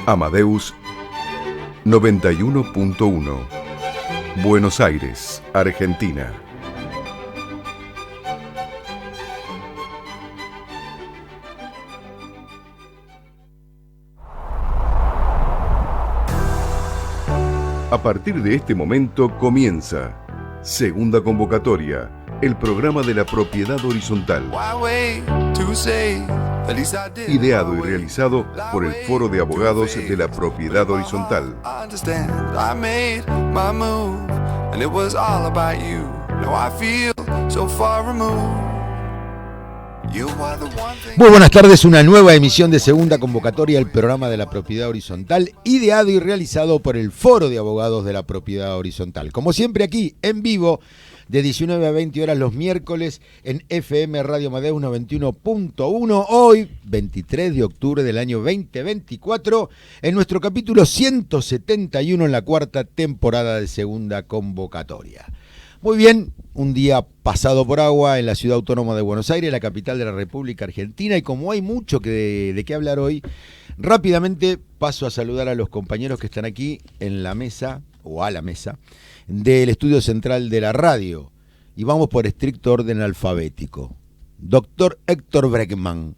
Amadeus 91.1, Buenos Aires, Argentina. A partir de este momento comienza Segunda Convocatoria, el programa de la propiedad horizontal. Ideado y realizado por el Foro de Abogados de la Propiedad Horizontal. Muy buenas tardes, una nueva emisión de Segunda Convocatoria, el programa de la propiedad horizontal, ideado y realizado por el Foro de Abogados de la Propiedad Horizontal. Como siempre aquí, en vivo, de 19 a 20 horas los miércoles en FM Radio Amadeus 91.1, hoy 23 de octubre del año 2024, en nuestro capítulo 171 en la cuarta temporada de Segunda Convocatoria. Muy bien, un día pasado por agua en la ciudad autónoma de Buenos Aires, la capital de la República Argentina, y como hay mucho de qué hablar hoy, rápidamente paso a saludar a los compañeros que están aquí en la mesa, o a la mesa, del estudio central de la radio, y vamos por estricto orden alfabético. Doctor Héctor Breckman.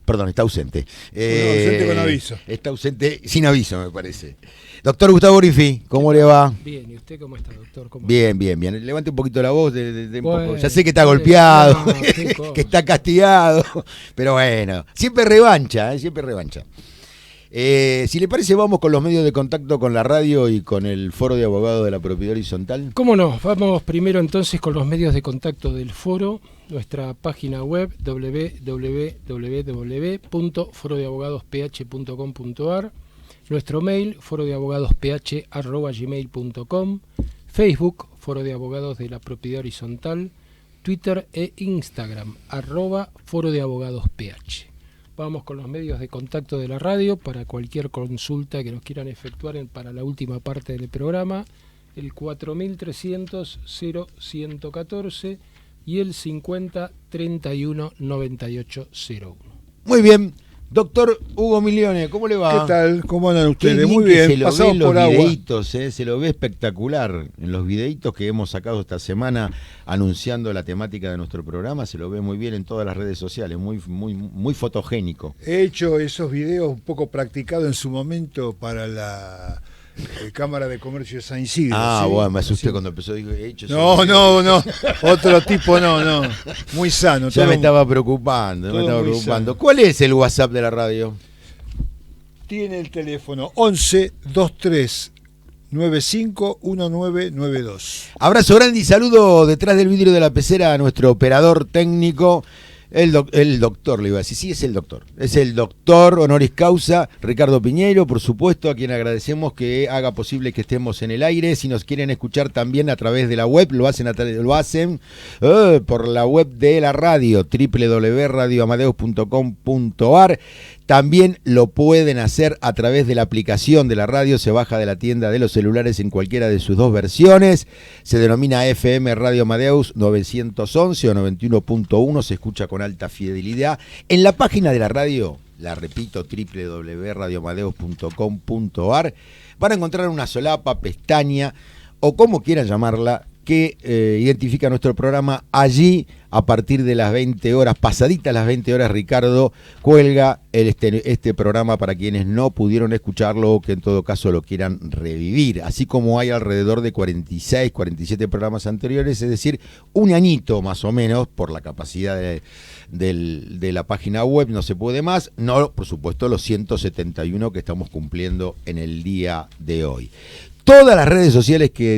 Perdón, está ausente. Ausente con aviso. Está ausente sin aviso, me parece. Doctor Gustavo Grifi, ¿cómo le va? Bien, ¿y usted cómo está, doctor? Bien. Levante un poquito la voz. Un poco. Ya sé que está golpeado, que está castigado, pero bueno, siempre revancha, siempre revancha. Si le parece, vamos con los medios de contacto con la radio y con el Foro de Abogados de la Propiedad Horizontal. ¿Cómo no? Vamos primero entonces con los medios de contacto del foro, nuestra página web www.forodeabogadosph.com.ar, nuestro mail forodeabogadosph@gmail.com, Facebook Foro de Abogados de la Propiedad Horizontal, Twitter e Instagram @forodeabogadosph. Vamos con los medios de contacto de la radio para cualquier consulta que nos quieran efectuar para la última parte del programa, el 4300-0114 y el 50-31-9801. Muy bien. Doctor Hugo Milione, ¿cómo le va? ¿Qué tal? ¿Cómo andan ustedes? Bien, muy bien, se lo pasamos ve en los por agua. videitos, se lo ve espectacular. En los videitos que hemos sacado esta semana anunciando la temática de nuestro programa, se lo ve muy bien en todas las redes sociales, muy fotogénico. He hecho esos videos un poco practicados en su momento para la Cámara de Comercio de San Isidro. ¿sí? Bueno, me asusté cuando empezó, digo, he hecho No, otro tipo no. Muy sano. Ya me estaba preocupando. ¿Cuál es el WhatsApp de la radio? Tiene el teléfono 11 23 95 1992. Abrazo grande y saludo detrás del vidrio de la pecera a nuestro operador técnico, el doctor, le iba a decir, sí, es el doctor honoris causa, Ricardo Piñeiro, por supuesto, a quien agradecemos que haga posible que estemos en el aire. Si nos quieren escuchar también a través de la web, lo hacen por la web de la radio, www.radioamadeus.com.ar. También lo pueden hacer a través de la aplicación de la radio, se baja de la tienda de los celulares en cualquiera de sus dos versiones, se denomina FM Radio Amadeus 911 o 91.1, se escucha con alta fidelidad. En la página de la radio, la repito, www.radioamadeus.com.ar, van a encontrar una solapa, pestaña o como quieran llamarla, que identifica nuestro programa. Allí, a partir de las 20 horas, pasaditas las 20 horas, Ricardo cuelga este programa para quienes no pudieron escucharlo o que en todo caso lo quieran revivir. Así como hay alrededor de 46, 47 programas anteriores, es decir, un añito más o menos, por la capacidad de la página web, no se puede más. No, por supuesto, los 171 que estamos cumpliendo en el día de hoy. Todas las redes sociales que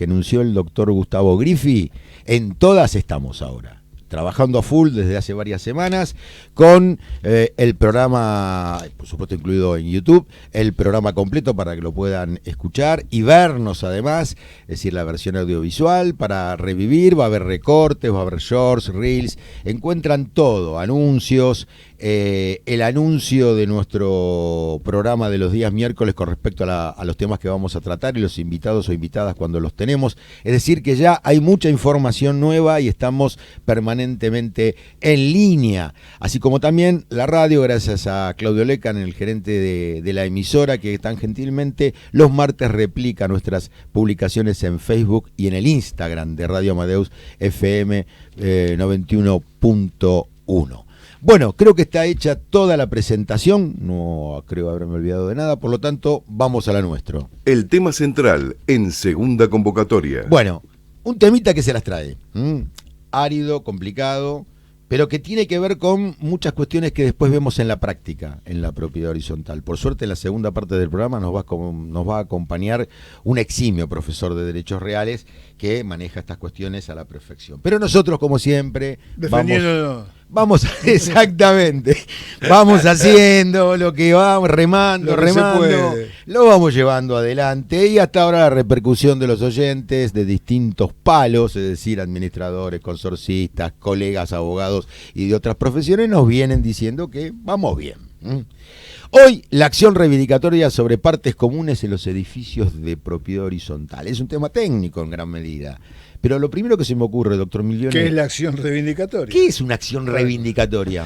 anunció el doctor Gustavo Grifi, en todas estamos ahora, trabajando a full desde hace varias semanas, con el programa, por supuesto incluido en YouTube, el programa completo para que lo puedan escuchar y vernos además, es decir, la versión audiovisual para revivir. Va a haber recortes, va a haber shorts, reels, encuentran todo, anuncios, el anuncio de nuestro programa de los días miércoles con respecto a los temas que vamos a tratar y los invitados o invitadas cuando los tenemos. Es decir, que ya hay mucha información nueva y estamos permanentemente permanentemente en línea, así como también la radio, gracias a Claudio Lecan, el gerente de la emisora, que tan gentilmente los martes replica nuestras publicaciones en Facebook y en el Instagram de Radio Amadeus FM 91.1. Bueno, creo que está hecha toda la presentación, no creo haberme olvidado de nada, por lo tanto, vamos a la nuestro. El tema central en segunda convocatoria. Bueno, un temita que se las trae, árido, complicado, pero que tiene que ver con muchas cuestiones que después vemos en la práctica, en la propiedad horizontal. Por suerte, en la segunda parte del programa nos va a acompañar un eximio profesor de derechos reales que maneja estas cuestiones a la perfección. Pero nosotros, como siempre, vamos exactamente, vamos haciendo lo que vamos, remando, lo vamos llevando adelante, y hasta ahora la repercusión de los oyentes de distintos palos, es decir, administradores, consorcistas, colegas, abogados y de otras profesiones, nos vienen diciendo que vamos bien. Hoy, la acción reivindicatoria sobre partes comunes en los edificios de propiedad horizontal. Es un tema técnico en gran medida. Pero lo primero que se me ocurre, doctor Milione... ¿Qué es la acción reivindicatoria? ¿Qué es una acción reivindicatoria?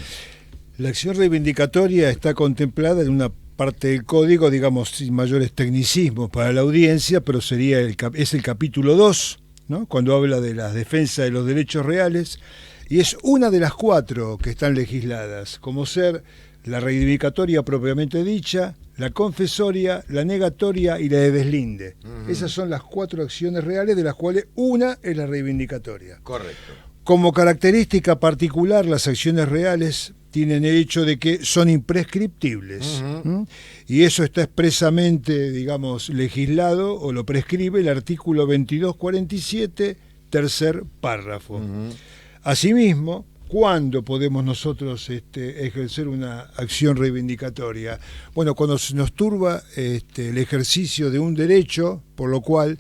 La acción reivindicatoria está contemplada en una parte del código, digamos, sin mayores tecnicismos para la audiencia, pero es el capítulo 2, ¿no? Cuando habla de la defensa de los derechos reales, y es una de las 4 que están legisladas, como ser la reivindicatoria propiamente dicha, la confesoria, la negatoria y la de deslinde. Esas son las 4 acciones reales, de las cuales una es la reivindicatoria. Correcto. Como característica particular, las acciones reales tienen el hecho de que son imprescriptibles. Y eso está expresamente, digamos, legislado, o lo prescribe el artículo 2247, tercer párrafo. Asimismo, ¿cuándo podemos nosotros ejercer una acción reivindicatoria? Bueno, cuando se nos turba el ejercicio de un derecho, por lo cual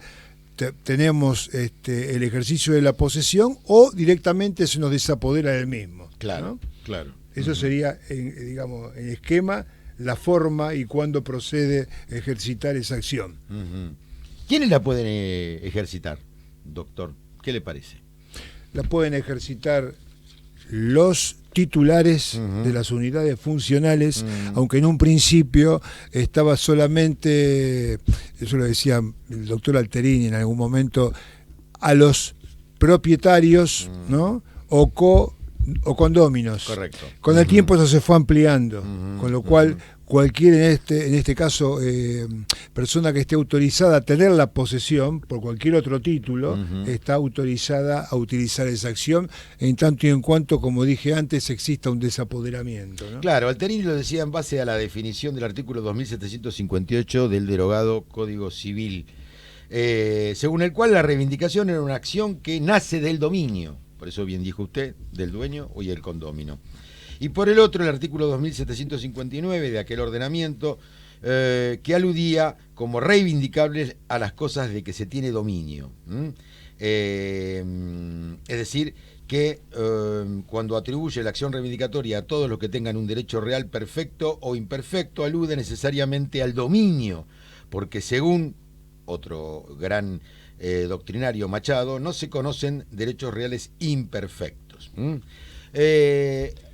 tenemos el ejercicio de la posesión, o directamente se nos desapodera del mismo. Claro, ¿no? claro. Eso sería, digamos, en esquema, la forma y cuándo procede ejercitar esa acción. ¿Quiénes la pueden ejercitar, doctor? ¿Qué le parece? La pueden ejercitar los titulares de las unidades funcionales, aunque en un principio estaba solamente, eso lo decía el doctor Alterini en algún momento, a los propietarios, ¿no? o condóminos. Correcto. Con el tiempo eso se fue ampliando, con lo cual cualquier, en este caso, persona que esté autorizada a tener la posesión por cualquier otro título, está autorizada a utilizar esa acción, en tanto y en cuanto, como dije antes, exista un desapoderamiento, ¿no? Claro, Alterini lo decía en base a la definición del artículo 2758 del derogado Código Civil, según el cual la reivindicación era una acción que nace del dominio, por eso bien dijo usted, del dueño y el condómino. Y por el otro, el artículo 2759 de aquel ordenamiento, que aludía como reivindicables a las cosas de que se tiene dominio. Es decir, que cuando atribuye la acción reivindicatoria a todos los que tengan un derecho real perfecto o imperfecto, alude necesariamente al dominio, porque según otro gran doctrinario, Machado, no se conocen derechos reales imperfectos.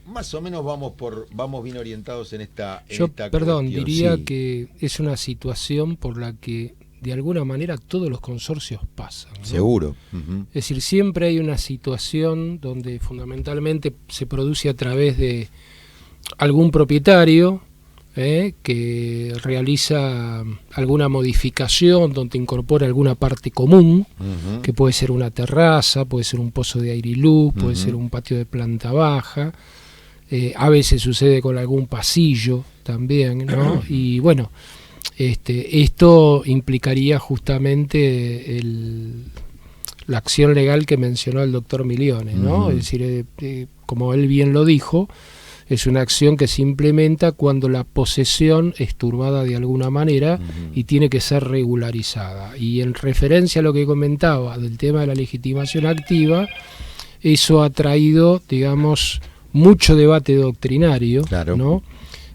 Más o menos vamos bien orientados en esta Perdón, cuestión. diría Sí. que es una situación por la que de alguna manera todos los consorcios pasan, ¿no? Seguro. Es decir, siempre hay una situación donde fundamentalmente se produce a través de algún propietario que realiza alguna modificación donde incorpora alguna parte común, que puede ser una terraza, puede ser un pozo de aire y luz, puede ser un patio de planta baja, a veces sucede con algún pasillo también, ¿no? Y bueno, esto implicaría justamente la acción legal que mencionó el doctor Milione, ¿no? Es decir, como él bien lo dijo, es una acción que se implementa cuando la posesión es turbada de alguna manera y tiene que ser regularizada. Y en referencia a lo que comentaba del tema de la legitimación activa, eso ha traído, digamos, mucho debate doctrinario, Claro. ¿no?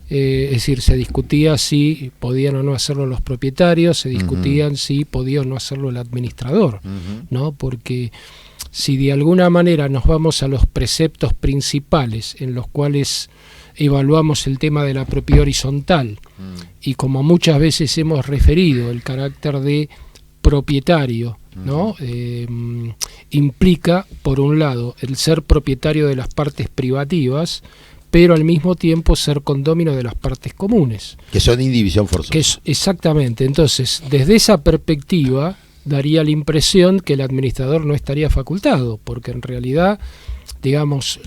Es decir, se discutía si podían o no hacerlo los propietarios, se discutían si podía o no hacerlo el administrador, ¿no? Porque si de alguna manera nos vamos a los preceptos principales en los cuales evaluamos el tema de la propiedad horizontal, y como muchas veces hemos referido, el carácter de propietario, ¿no? Implica, por un lado, el ser propietario de las partes privativas, pero al mismo tiempo ser condómino de las partes comunes. Que son indivisión forzosa. Exactamente. Entonces, desde esa perspectiva, daría la impresión que el administrador no estaría facultado, porque en realidad, digamos,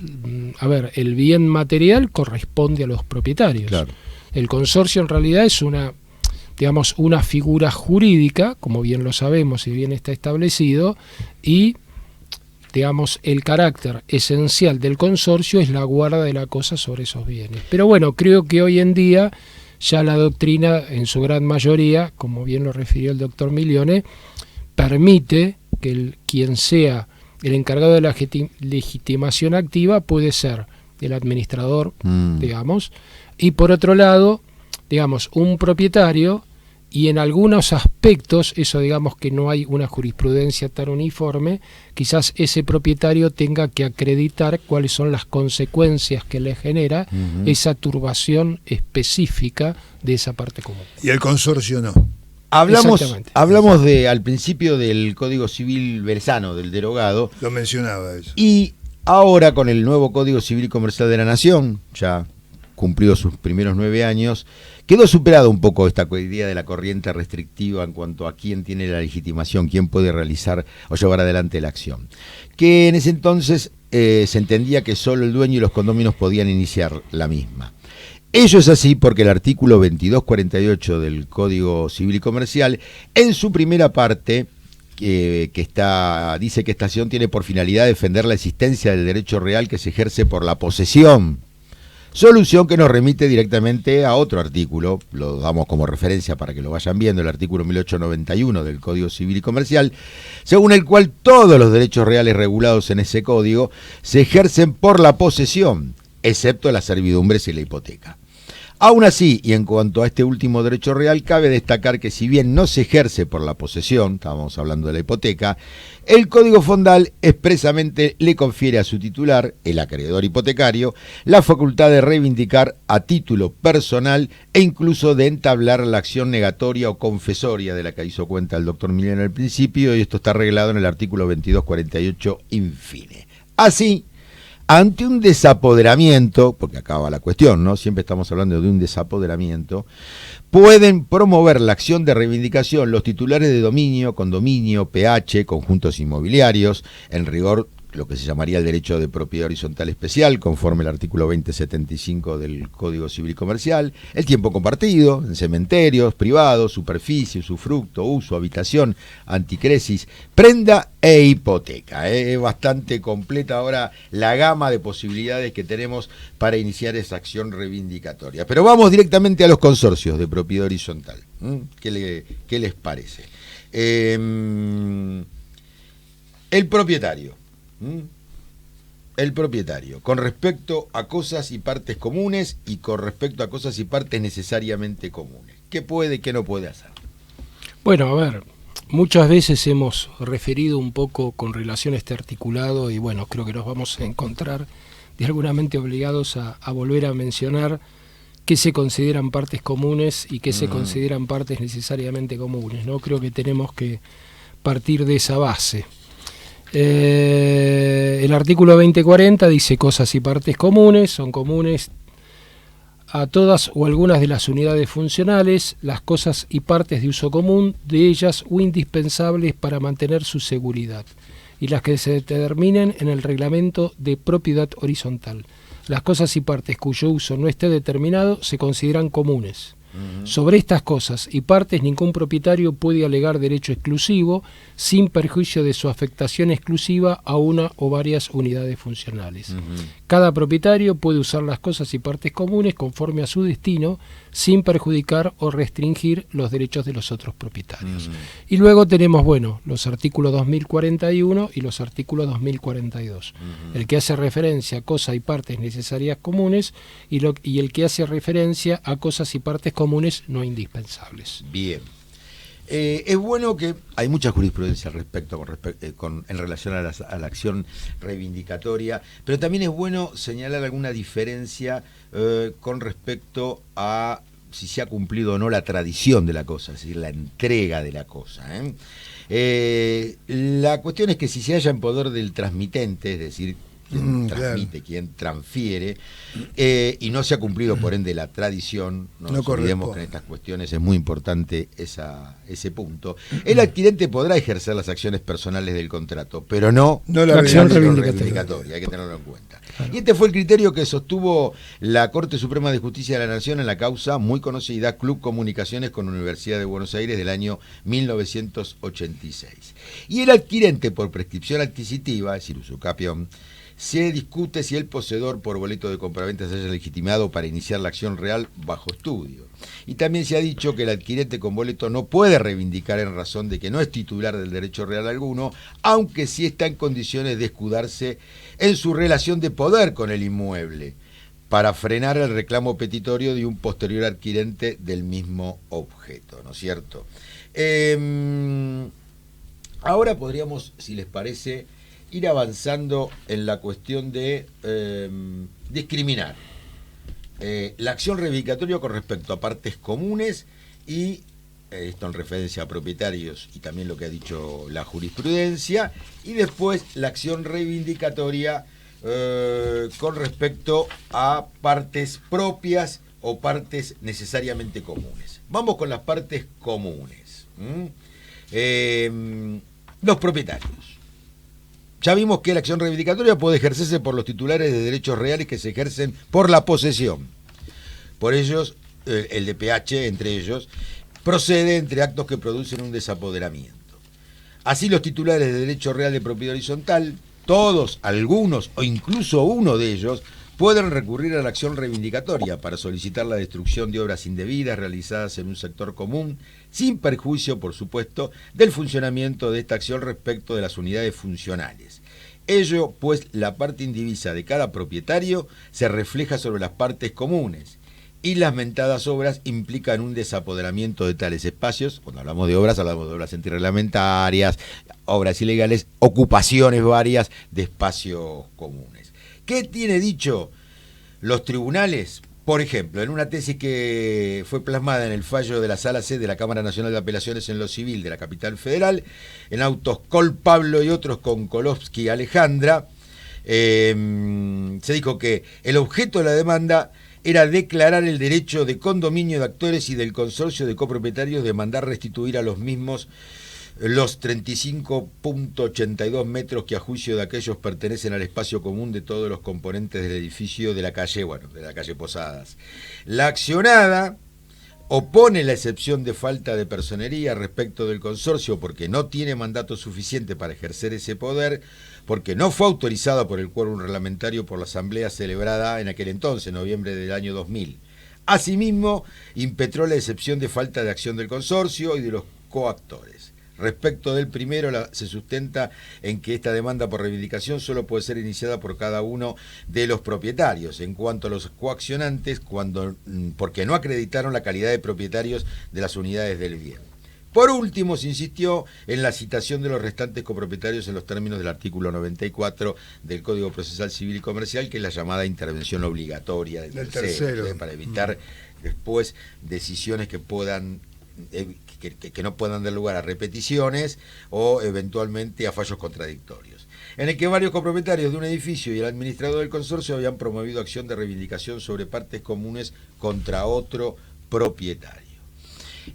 el bien material corresponde a los propietarios. Claro. El consorcio en realidad es una figura jurídica, como bien lo sabemos y bien está establecido, y digamos, el carácter esencial del consorcio es la guarda de la cosa sobre esos bienes. Pero bueno, creo que hoy en día ya la doctrina, en su gran mayoría, como bien lo refirió el doctor Milione, permite que quien sea el encargado de la legitimación activa puede ser el administrador, digamos, y por otro lado, digamos, un propietario. Y en algunos aspectos, eso digamos que no hay una jurisprudencia tan uniforme, quizás ese propietario tenga que acreditar cuáles son las consecuencias que le genera esa turbación específica de esa parte común. Y el consorcio no. Hablamos al principio del Código Civil Bersano, del derogado. Lo mencionaba eso. Y ahora con el nuevo Código Civil y Comercial de la Nación, ya cumplido sus primeros 9 años, quedó superado un poco esta idea de la corriente restrictiva en cuanto a quién tiene la legitimación, quién puede realizar o llevar adelante la acción. Que en ese entonces se entendía que solo el dueño y los condóminos podían iniciar la misma. Ello es así porque el artículo 2248 del Código Civil y Comercial, en su primera parte, dice que esta acción tiene por finalidad defender la existencia del derecho real que se ejerce por la posesión. Solución que nos remite directamente a otro artículo, lo damos como referencia para que lo vayan viendo, el artículo 1891 del Código Civil y Comercial, según el cual todos los derechos reales regulados en ese código se ejercen por la posesión, excepto las servidumbres y la hipoteca. Aún así, y en cuanto a este último derecho real, cabe destacar que si bien no se ejerce por la posesión, estábamos hablando de la hipoteca, el Código Fondal expresamente le confiere a su titular, el acreedor hipotecario, la facultad de reivindicar a título personal e incluso de entablar la acción negatoria o confesoria de la que hizo cuenta el doctor Milione al principio, y esto está arreglado en el artículo 2248 infine. Así, ante un desapoderamiento, porque acaba la cuestión, ¿no? Siempre estamos hablando de un desapoderamiento, pueden promover la acción de reivindicación los titulares de dominio, condominio, PH, conjuntos inmobiliarios, en rigor lo que se llamaría el derecho de propiedad horizontal especial, conforme al artículo 2075 del Código Civil y Comercial, el tiempo compartido, en cementerios, privados, superficie, usufructo, uso, habitación, anticresis, prenda e hipoteca. Es bastante completa ahora la gama de posibilidades que tenemos para iniciar esa acción reivindicatoria. Pero vamos directamente a los consorcios de propiedad horizontal. ¿Qué les parece? El propietario. El propietario, con respecto a cosas y partes comunes y con respecto a cosas y partes necesariamente comunes. ¿Qué puede y qué no puede hacer? Bueno, a ver, muchas veces hemos referido un poco con relación a este articulado y bueno, creo que nos vamos a encontrar de alguna manera obligados a volver a mencionar qué se consideran partes comunes y qué se consideran partes necesariamente comunes, ¿no? Creo que tenemos que partir de esa base. El artículo 2040 dice cosas y partes comunes, son comunes a todas o algunas de las unidades funcionales, las cosas y partes de uso común de ellas o indispensables para mantener su seguridad, y las que se determinen en el reglamento de propiedad horizontal. Las cosas y partes cuyo uso no esté determinado se consideran comunes. Sobre estas cosas y partes ningún propietario puede alegar derecho exclusivo sin perjuicio de su afectación exclusiva a una o varias unidades funcionales. Cada propietario puede usar las cosas y partes comunes conforme a su destino sin perjudicar o restringir los derechos de los otros propietarios. Y luego tenemos, los artículos 2041 y los artículos 2042. El que hace referencia a cosas y partes necesarias comunes y el que hace referencia a cosas y partes comunes no indispensables. Bien. Es bueno que hay mucha jurisprudencia al respecto en relación a la acción reivindicatoria, pero también es bueno señalar alguna diferencia con respecto a si se ha cumplido o no la tradición de la cosa, es decir, la entrega de la cosa. La cuestión es que si se halla en poder del transmitente, es decir, quien transmite, claro, quien transfiere, y no se ha cumplido por ende la tradición, no nos olvidemos que en estas cuestiones es muy importante ese punto, el adquirente podrá ejercer las acciones personales del contrato, pero no la acción reivindicatoria, hay que tenerlo en cuenta. Claro. Y este fue el criterio que sostuvo la Corte Suprema de Justicia de la Nación en la causa muy conocida Club Comunicaciones con Universidad de Buenos Aires del año 1986. Y el adquirente por prescripción adquisitiva, es decir, usucapión, se discute si el poseedor por boleto de compraventa se haya legitimado para iniciar la acción real bajo estudio. Y también se ha dicho que el adquirente con boleto no puede reivindicar en razón de que no es titular del derecho real alguno, aunque sí está en condiciones de escudarse en su relación de poder con el inmueble, para frenar el reclamo petitorio de un posterior adquirente del mismo objeto, ¿no es cierto? Ahora podríamos, si les parece, ir avanzando en la cuestión de discriminar la acción reivindicatoria con respecto a partes comunes y esto en referencia a propietarios y también lo que ha dicho la jurisprudencia, y después la acción reivindicatoria con respecto a partes propias o partes necesariamente comunes. Vamos con las partes comunes. Los propietarios. Ya vimos que la acción reivindicatoria puede ejercerse por los titulares de derechos reales que se ejercen por la posesión. Por ellos, el DPH, entre ellos, procede entre actos que producen un desapoderamiento. Así, los titulares de derecho real de propiedad horizontal, todos, algunos o incluso uno de ellos, pueden recurrir a la acción reivindicatoria para solicitar la destrucción de obras indebidas realizadas en un sector común, sin perjuicio, por supuesto, del funcionamiento de esta acción respecto de las unidades funcionales. Ello, pues, la parte indivisa de cada propietario se refleja sobre las partes comunes, y las mentadas obras implican un desapoderamiento de tales espacios. Cuando hablamos de obras antirreglamentarias, obras ilegales, ocupaciones varias de espacios comunes. ¿Qué tiene dicho los tribunales? Por ejemplo, en una tesis que fue plasmada en el fallo de la Sala C de la Cámara Nacional de Apelaciones en lo Civil de la Capital Federal, en autos Col Pablo y otros con Kolowski y Alejandra, se dijo que el objeto de la demanda era declarar el derecho de condominio de actores y del consorcio de copropietarios de mandar restituir a los mismos los 35.82 metros que a juicio de aquellos pertenecen al espacio común de todos los componentes del edificio de la calle Posadas. La accionada opone la excepción de falta de personería respecto del consorcio porque no tiene mandato suficiente para ejercer ese poder, porque no fue autorizada por el quórum reglamentario por la asamblea celebrada en aquel entonces, noviembre del año 2000. Asimismo, impetró la excepción de falta de acción del consorcio y de los coactores. Respecto del primero, se sustenta en que esta demanda por reivindicación solo puede ser iniciada por cada uno de los propietarios. En cuanto a los coaccionantes, porque no acreditaron la calidad de propietarios de las unidades del bien. Por último, se insistió en la citación de los restantes copropietarios en los términos del artículo 94 del Código Procesal Civil y Comercial, que es la llamada intervención obligatoria del tercero, para evitar después decisiones que puedan que no puedan dar lugar a repeticiones o eventualmente a fallos contradictorios, en el que varios copropietarios de un edificio y el administrador del consorcio habían promovido acción de reivindicación sobre partes comunes contra otro propietario.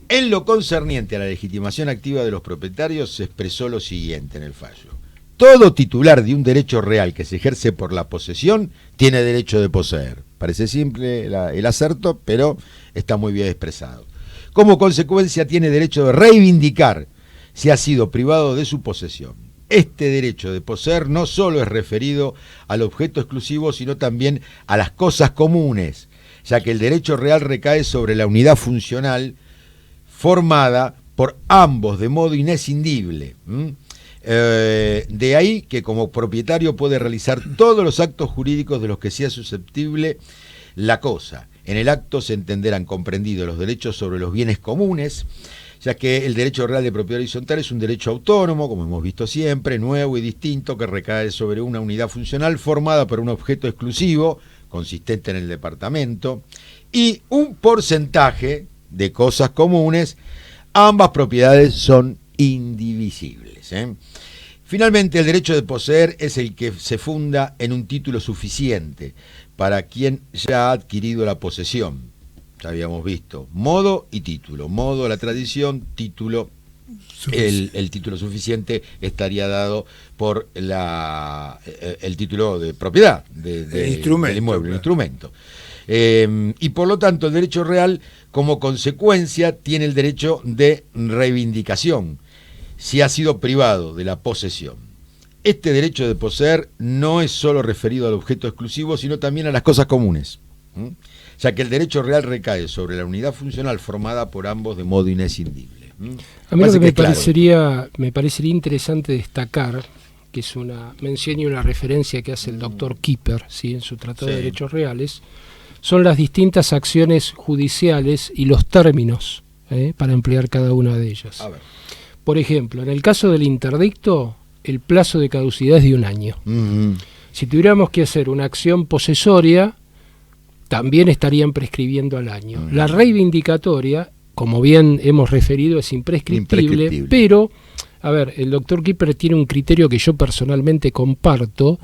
En lo concerniente a la legitimación activa de los propietarios, se expresó lo siguiente en el fallo: todo titular de un derecho real que se ejerce por la posesión tiene derecho de poseer. Parece simple el acerto, pero está muy bien expresado. Como consecuencia, tiene derecho de reivindicar si ha sido privado de su posesión. Este derecho de poseer no solo es referido al objeto exclusivo, sino también a las cosas comunes, ya que el derecho real recae sobre la unidad funcional formada por ambos de modo inescindible. De ahí que como propietario puede realizar todos los actos jurídicos de los que sea susceptible la cosa. En el acto se entenderán comprendidos los derechos sobre los bienes comunes, ya que el derecho real de propiedad horizontal es un derecho autónomo, como hemos visto siempre, nuevo y distinto, que recae sobre una unidad funcional formada por un objeto exclusivo, consistente en el departamento, y un porcentaje de cosas comunes. Ambas propiedades son indivisibles. Finalmente, el derecho de poseer es el que se funda en un título suficiente para quien ya ha adquirido la posesión. Ya habíamos visto modo y título. Modo, la tradición; título, el título suficiente estaría dado por el título de propiedad del inmueble, el instrumento. Y por lo tanto, el derecho real, como consecuencia, tiene el derecho de reivindicación si ha sido privado de la posesión. Este derecho de poseer no es solo referido al objeto exclusivo, sino también a las cosas comunes, ya que el derecho real recae sobre la unidad funcional formada por ambos de modo inescindible. A mí lo que me parecería interesante destacar, que es una mención y una referencia que hace el doctor Kipper, ¿sí?, en su Tratado de Derechos Reales, son las distintas acciones judiciales y los términos para emplear cada una de ellas. A ver. Por ejemplo, en el caso del interdicto, el plazo de caducidad es de 1 año. Si tuviéramos que hacer una acción posesoria, también estarían prescribiendo al año. La reivindicatoria, como bien hemos referido, es imprescriptible, pero, a ver, el doctor Kipper tiene un criterio que yo personalmente comparto,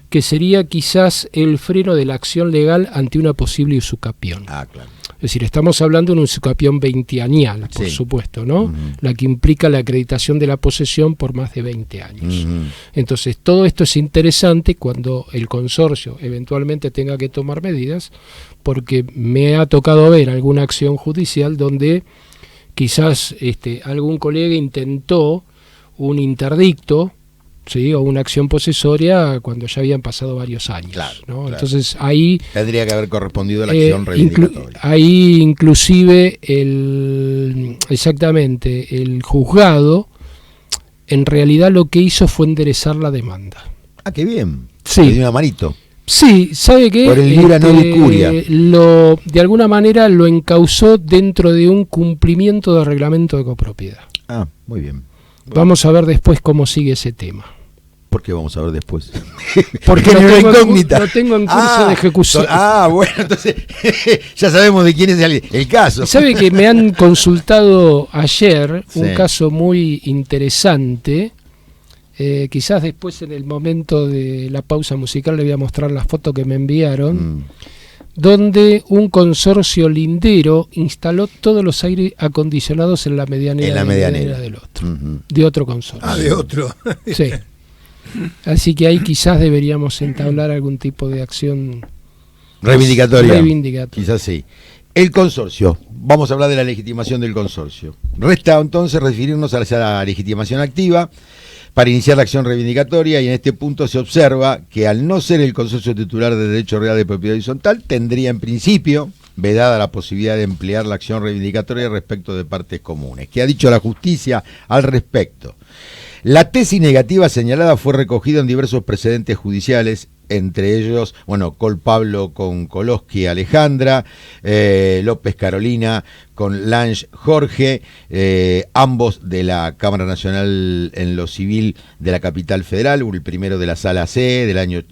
que sería quizás el freno de la acción legal ante una posible usucapión. Claro. Es decir, estamos hablando de una usucapión veinteañal, por supuesto, ¿no? La que implica la acreditación de la posesión por más de 20 años. Entonces, todo esto es interesante cuando el consorcio eventualmente tenga que tomar medidas, porque me ha tocado ver alguna acción judicial donde quizás algún colega intentó un interdicto, ¿sí?, o una acción posesoria cuando ya habían pasado varios años. ¿No? Claro. Entonces ahí tendría que haber correspondido la acción reivindicatoria. Ahí inclusive el juzgado en realidad lo que hizo fue enderezar la demanda. Qué bien. Sí. Le dio una manito. Sí, ¿sabe qué? Por el libra no de curia. De alguna manera lo encauzó dentro de un cumplimiento de reglamento de copropiedad. Muy bien. Vamos a ver después cómo sigue ese tema. ¿Por qué vamos a ver después? Porque no tengo en curso de ejecución. Bueno, entonces ya sabemos de quién es el caso. ¿Sabe que me han consultado ayer un caso muy interesante? Quizás después, en el momento de la pausa musical, le voy a mostrar la foto que me enviaron, donde un consorcio lindero instaló todos los aires acondicionados en la medianera del otro, de otro consorcio. De otro. Sí. Así que ahí quizás deberíamos entablar algún tipo de acción reivindicatoria. Quizás sí. El consorcio. Vamos a hablar de la legitimación del consorcio. Resta entonces referirnos a la legitimación activa para iniciar la acción reivindicatoria, y en este punto se observa que, al no ser el consorcio titular de derecho real de propiedad horizontal, tendría en principio vedada la posibilidad de emplear la acción reivindicatoria respecto de partes comunes. ¿Qué ha dicho la justicia al respecto? La tesis negativa señalada fue recogida en diversos precedentes judiciales, entre ellos, Col Pablo con Koloski Alejandra, López Carolina con Lange Jorge, ambos de la Cámara Nacional en lo Civil de la Capital Federal, el primero de la Sala C del año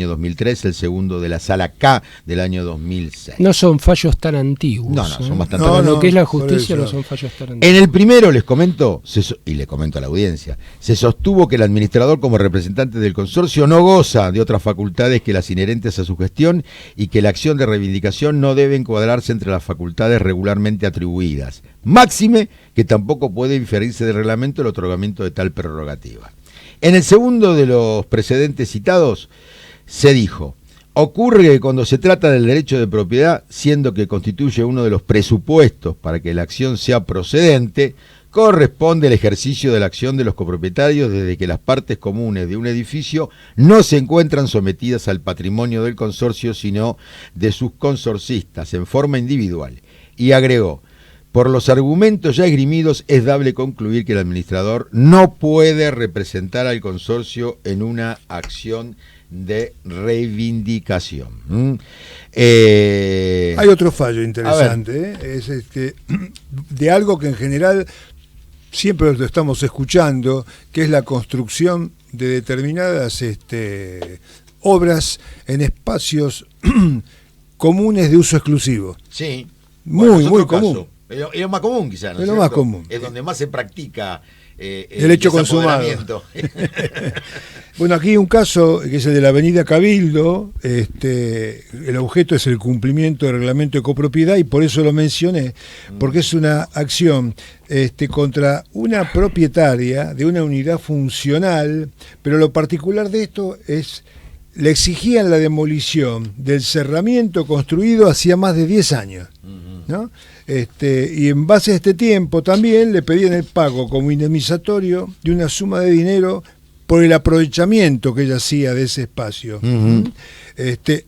2003, el segundo de la Sala K del año 2006. No son fallos tan antiguos. No, son bastante antiguos. Lo que es la justicia no son fallos tan antiguos. En el primero les comento, y le comento a la audiencia, se sostuvo que el administrador, como representante del consorcio, no goza de otras facultades que las inherentes a su gestión, y que la acción de reivindicación no debe encuadrarse entre las facultades regularmente atribuidas. Máxime que tampoco puede inferirse del reglamento el otorgamiento de tal prerrogativa. En el segundo de los precedentes citados se dijo: ocurre que cuando se trata del derecho de propiedad, siendo que constituye uno de los presupuestos para que la acción sea procedente, corresponde el ejercicio de la acción de los copropietarios desde que las partes comunes de un edificio no se encuentran sometidas al patrimonio del consorcio, sino de sus consorcistas en forma individual. Y agregó: por los argumentos ya esgrimidos, es dable concluir que el administrador no puede representar al consorcio en una acción de reivindicación. Hay otro fallo interesante, es de algo que en general siempre lo estamos escuchando, que es la construcción de determinadas obras en espacios comunes de uso exclusivo. Sí. Muy común. Es lo más común, quizás, ¿no? Es lo más común. Es donde más se practica el hecho consumado. Bueno, aquí hay un caso que es el de la avenida Cabildo. El objeto es el cumplimiento del reglamento de copropiedad y por eso lo mencioné, porque es una acción contra una propietaria de una unidad funcional, pero lo particular de esto es le exigían la demolición del cerramiento construido hacía más de 10 años, ¿no? Y en base a este tiempo también le pedían el pago como indemnizatorio de una suma de dinero por el aprovechamiento que ella hacía de ese espacio.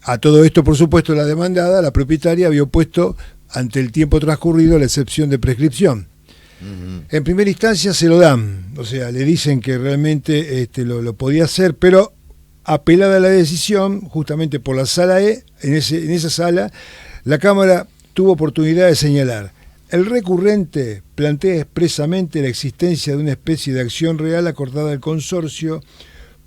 A todo esto, por supuesto, la demandada, la propietaria, había opuesto ante el tiempo transcurrido la excepción de prescripción. En primera instancia se lo dan, o sea, le dicen que realmente lo podía hacer, pero apelada a la decisión, justamente por la sala E, en esa sala, la Cámara tuvo oportunidad de señalar: el recurrente plantea expresamente la existencia de una especie de acción real acordada al consorcio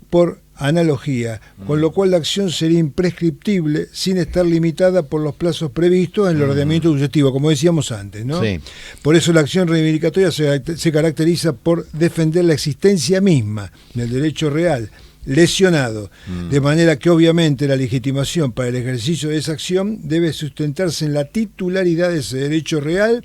por analogía, con lo cual la acción sería imprescriptible sin estar limitada por los plazos previstos en el ordenamiento sucesivo, como decíamos antes, ¿no? Sí. Por eso la acción reivindicatoria se caracteriza por defender la existencia misma del derecho real lesionado, de manera que obviamente la legitimación para el ejercicio de esa acción debe sustentarse en la titularidad de ese derecho real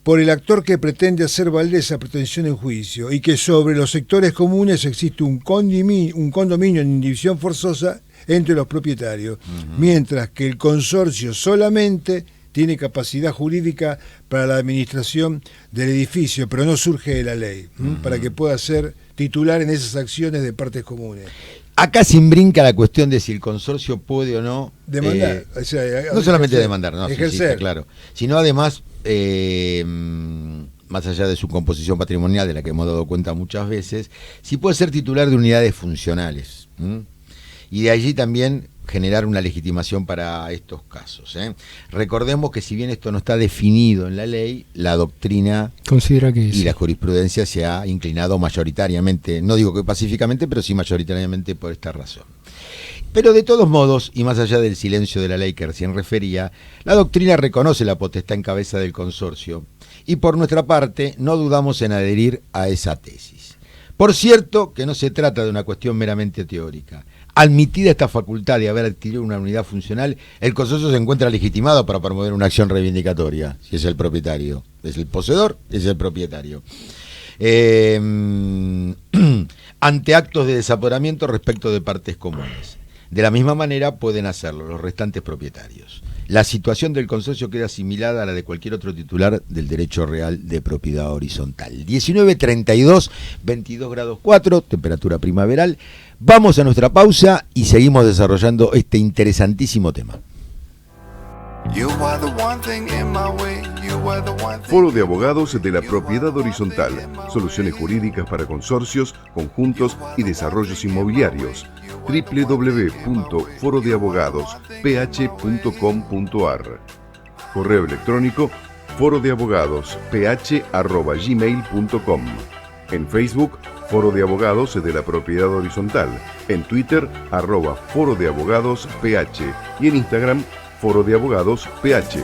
por el actor que pretende hacer valer esa pretensión en juicio, y que sobre los sectores comunes existe un condominio en indivisión forzosa entre los propietarios, mientras que el consorcio solamente tiene capacidad jurídica para la administración del edificio, pero no surge de la ley, para que pueda ser titular en esas acciones de partes comunes. Acá se imbrinca la cuestión de si el consorcio puede o no demandar, no solamente demandar, no, ejercer. Sí, está claro, sino además, más allá de su composición patrimonial, de la que hemos dado cuenta muchas veces, si puede ser titular de unidades funcionales, y de allí también generar una legitimación para estos casos. Recordemos que si bien esto no está definido en la ley, la doctrina considera que y la jurisprudencia se ha inclinado mayoritariamente, no digo que pacíficamente, pero sí mayoritariamente por esta razón. Pero de todos modos, y más allá del silencio de la ley que recién refería, la doctrina reconoce la potestad en cabeza del consorcio, y por nuestra parte no dudamos en adherir a esa tesis. Por cierto que no se trata de una cuestión meramente teórica. Admitida esta facultad de haber adquirido una unidad funcional, el consorcio se encuentra legitimado para promover una acción reivindicatoria, si es el propietario. Es el poseedor, es el propietario. Ante actos de desaporamiento respecto de partes comunes. De la misma manera pueden hacerlo los restantes propietarios. La situación del consorcio queda asimilada a la de cualquier otro titular del derecho real de propiedad horizontal. 19:32, 22 grados 4, temperatura primaveral. Vamos a nuestra pausa y seguimos desarrollando este interesantísimo tema. Foro de Abogados de la Propiedad Horizontal. Soluciones jurídicas para consorcios, conjuntos y desarrollos inmobiliarios. www.forodeabogadosph.com.ar. Correo electrónico forodeabogadosph@gmail.com. En Facebook, Foro de Abogados de la Propiedad Horizontal. En Twitter, @Foro de Abogados PH. Y en Instagram, Foro de Abogados PH.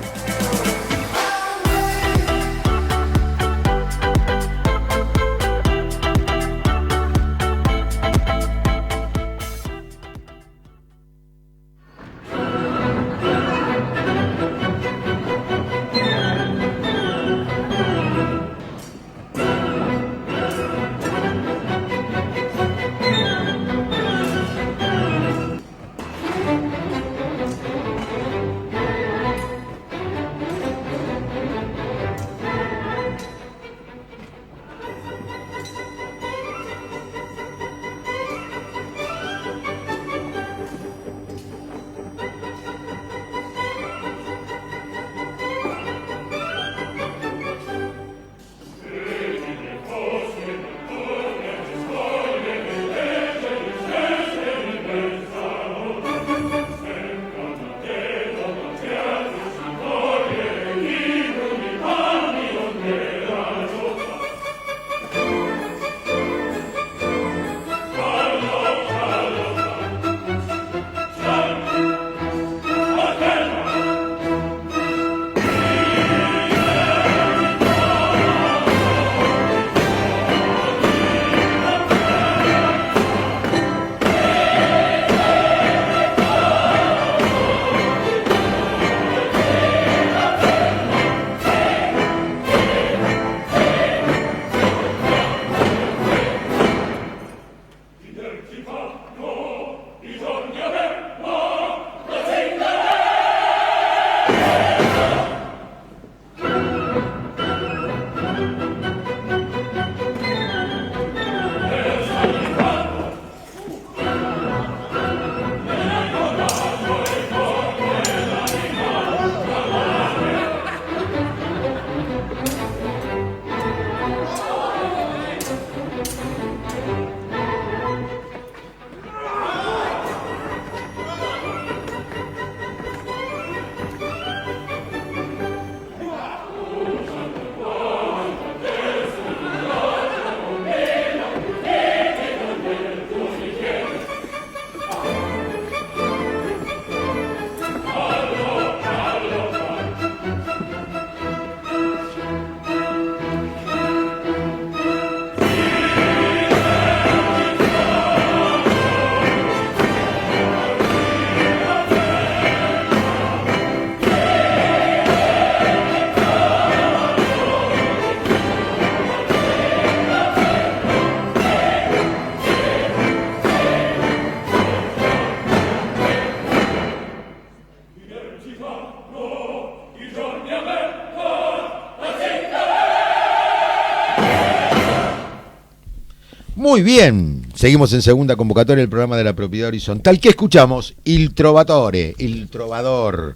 Muy bien, seguimos en segunda convocatoria del programa de la propiedad horizontal. ¿Qué escuchamos? Il Trovatore, Il Trovador,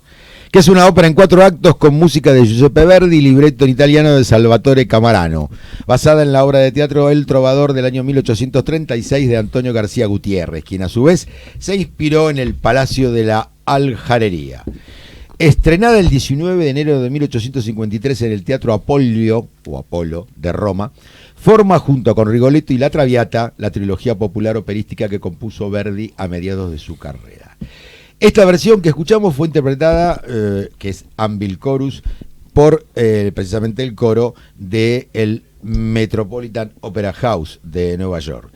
que es una ópera en 4 actos con música de Giuseppe Verdi y libretto en italiano de Salvatore Camarano, basada en la obra de teatro El Trovador del año 1836 de Antonio García Gutiérrez, quien a su vez se inspiró en el Palacio de la Aljarería. Estrenada el 19 de enero de 1853 en el Teatro Apollo de Roma, forma junto con Rigoletto y La Traviata la trilogía popular operística que compuso Verdi a mediados de su carrera. Esta versión que escuchamos fue interpretada, que es Anvil Chorus, por precisamente el coro del Metropolitan Opera House de Nueva York.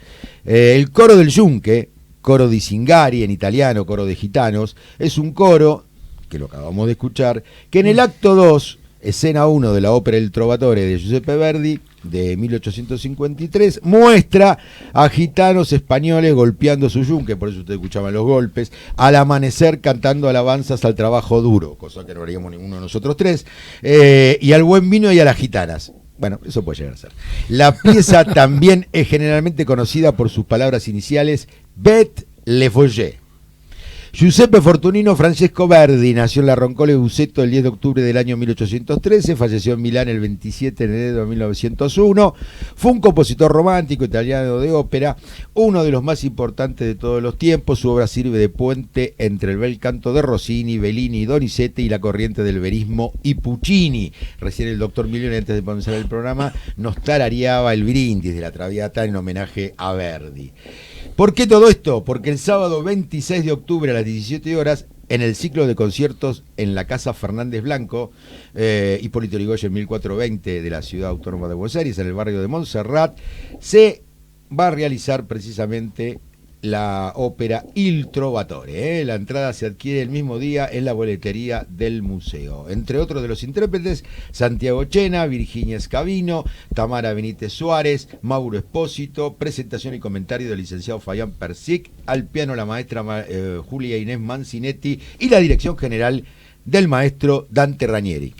El coro del Yunque, coro di Zingari en italiano, coro de gitanos, es un coro, que lo acabamos de escuchar, que en el acto 2, escena 1 de la ópera El Trovatore de Giuseppe Verdi, de 1853, muestra a gitanos españoles golpeando su yunque, por eso ustedes escuchaban los golpes, al amanecer cantando alabanzas al trabajo duro, cosa que no haríamos ninguno de nosotros tres, y al buen vino y a las gitanas. Bueno, eso puede llegar a ser. La pieza también es generalmente conocida por sus palabras iniciales, Bet le Foyer. Giuseppe Fortunino Francesco Verdi nació en la Roncole Buceto el 10 de octubre del año 1813, falleció en Milán el 27 de enero de 1901, fue un compositor romántico italiano de ópera, uno de los más importantes de todos los tiempos. Su obra sirve de puente entre el bel canto de Rossini, Bellini y Donizetti y la corriente del verismo y Puccini. Recién el doctor Milione, antes de comenzar el programa, nos tarareaba el brindis de la Traviata en homenaje a Verdi. ¿Por qué todo esto? Porque el sábado 26 de octubre a las 17 horas, en el ciclo de conciertos en la Casa Fernández Blanco, Hipólito Yrigoyen 1420 de la Ciudad Autónoma de Buenos Aires, en el barrio de Montserrat, se va a realizar precisamente la ópera Il Trovatore. La entrada se adquiere el mismo día en la boletería del museo. Entre otros de los intérpretes, Santiago Chena, Virginia Scavino, Tamara Benítez Suárez, Mauro Espósito, presentación y comentario del licenciado Fabián Persic, al piano la maestra Julia Inés Mancinetti y la dirección general del maestro Dante Ranieri.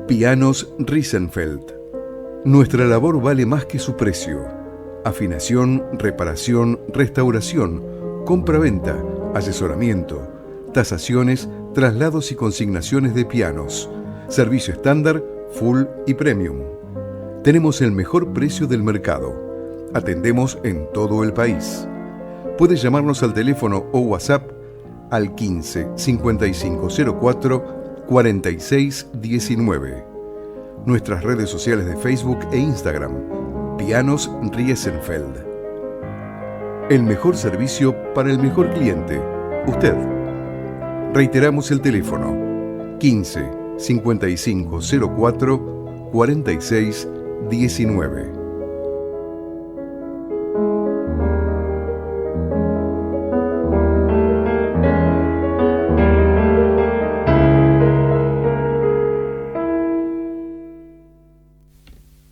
Pianos Riesenfeld. Nuestra labor vale más que su precio. Afinación, reparación, restauración, compra-venta, asesoramiento, tasaciones, traslados y consignaciones de pianos. Servicio estándar, full y premium. Tenemos el mejor precio del mercado. Atendemos en todo el país. Puedes llamarnos al teléfono o WhatsApp al 15 5504 46 19. Nuestras redes sociales de Facebook e Instagram, Pianos Riesenfeld. El mejor servicio para el mejor cliente, usted. Reiteramos el teléfono, 15 5504 46 19.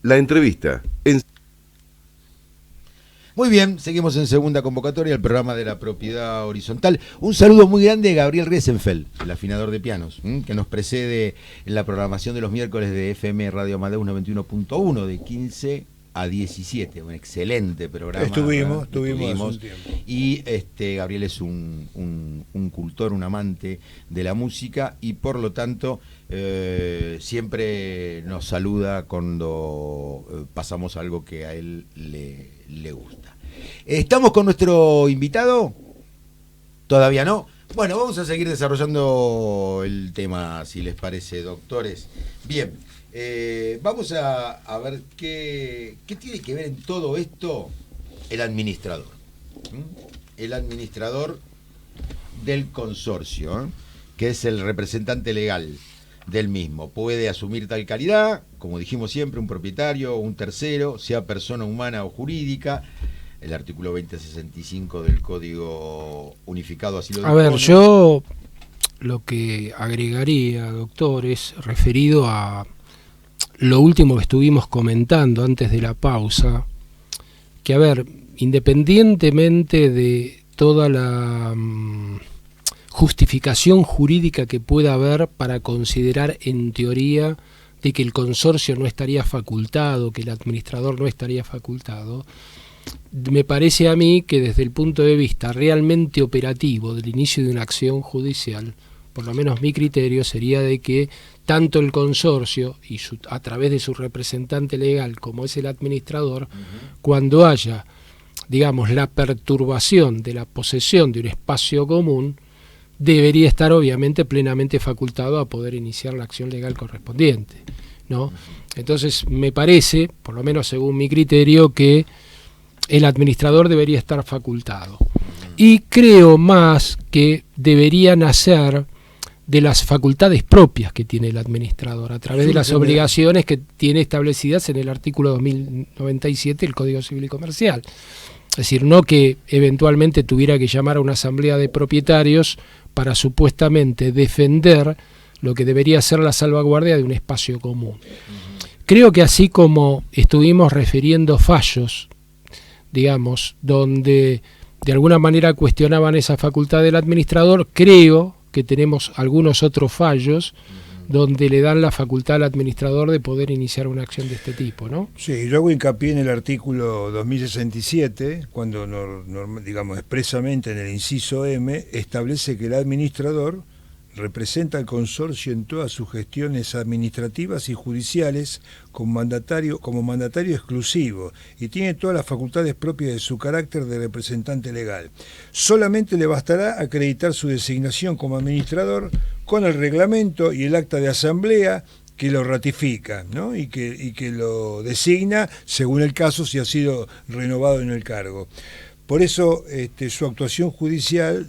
La entrevista. Muy bien, seguimos en segunda convocatoria del programa de la propiedad horizontal. Un saludo muy grande a Gabriel Riesenfeld, el afinador de pianos, que nos precede en la programación de los miércoles de FM Radio Amadeus 91.1 de 15 a 17. Un excelente programa. Estuvimos hace un tiempo. Y Gabriel es un cultor, un amante de la música y por lo tanto siempre nos saluda cuando pasamos algo que a él le gusta. ¿Estamos con nuestro invitado? ¿Todavía no? Bueno, vamos a seguir desarrollando el tema, si les parece, doctores. Bien, vamos a ver qué tiene que ver en todo esto el administrador. El administrador del consorcio, que es el representante legal del mismo. Puede asumir tal calidad, como dijimos siempre, un propietario o un tercero, sea persona humana o jurídica. El artículo 2065 del Código Unificado así lo dispone. A ver, yo lo que agregaría, doctor, es referido a lo último que estuvimos comentando antes de la pausa, que, a ver, independientemente de toda la justificación jurídica que pueda haber para considerar en teoría de que el consorcio no estaría facultado, que el administrador no estaría facultado, me parece a mí que desde el punto de vista realmente operativo del inicio de una acción judicial, por lo menos mi criterio sería de que tanto el consorcio y a través de su representante legal como es el administrador, cuando haya, digamos, la perturbación de la posesión de un espacio común, debería estar obviamente plenamente facultado a poder iniciar la acción legal correspondiente, ¿no? Entonces me parece, por lo menos según mi criterio, que el administrador debería estar facultado. Y creo más que debería nacer de las facultades propias que tiene el administrador, a través de las obligaciones que tiene establecidas en el artículo 2097 del Código Civil y Comercial. Es decir, no que eventualmente tuviera que llamar a una asamblea de propietarios para supuestamente defender lo que debería ser la salvaguardia de un espacio común. Creo que así como estuvimos refiriendo fallos, digamos, donde de alguna manera cuestionaban esa facultad del administrador, creo que tenemos algunos otros fallos donde le dan la facultad al administrador de poder iniciar una acción de este tipo, ¿no? Sí, yo hago hincapié en el artículo 2067, cuando, digamos, expresamente en el inciso M, establece que el administrador representa al consorcio en todas sus gestiones administrativas y judiciales como mandatario exclusivo y tiene todas las facultades propias de su carácter de representante legal. Solamente le bastará acreditar su designación como administrador con el reglamento y el acta de asamblea que lo ratifica, ¿no? y que lo designa según el caso si ha sido renovado en el cargo. Por eso su actuación judicial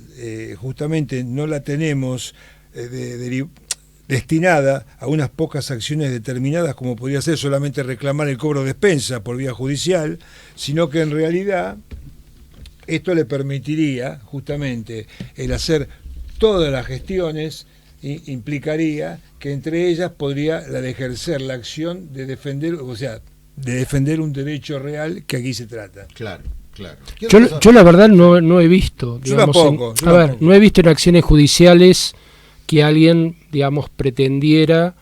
justamente no la tenemos destinada a unas pocas acciones determinadas como podría ser solamente reclamar el cobro de expensa por vía judicial, sino que en realidad esto le permitiría justamente el hacer todas las gestiones, implicaría que entre ellas podría la de ejercer la acción de defender, o sea, de defender un derecho real que aquí se trata. Claro. Claro. Yo la verdad no he visto, digamos, no he visto en acciones judiciales que alguien, digamos, pretendiera